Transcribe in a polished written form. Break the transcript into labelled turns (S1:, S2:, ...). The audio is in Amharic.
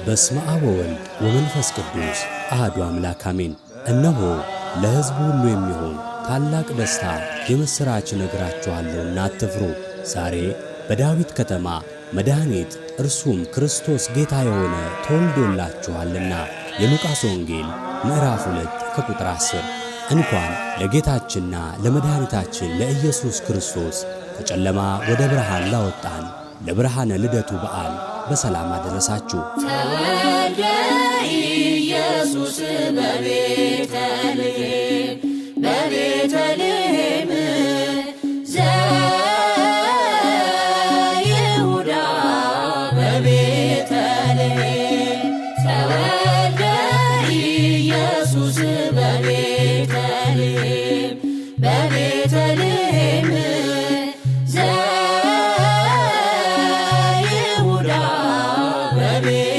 S1: በስመ አብ ወወልድ ወመንፈስ ቅዱስ አሐዱ አምላክ አሜን። እነሆ ለሕዝቡ ሁሉ የሚሆን ታላቅ ደስታ የምሥራች እነግራችኋለሁና አትፍሩ። ዛሬ በዳዊት ከተማ መድኃኒት እርሱም ክርስቶስ ጌታ የሆነ ተወልዶላችኋልና። የሉቃስ ወንጌል ምዕራፍ 2 ከቁጥር 10። እንኳን ለጌታችንና ለመድኃኒታችን ለኢየሱስ ክርስቶስ ከጨለማ ወደ ብርሃን ላወጣን ለብርሃነ ልደቱ በዓል በሰላም አደረሳችሁ።
S2: ተወልደ ኢየሱስ በቤተልሔም ዘይሁዳ በቤተልሔም ተወልደ ኢየሱስ በቤተልሔም ዘይሁዳ በቤተልሔም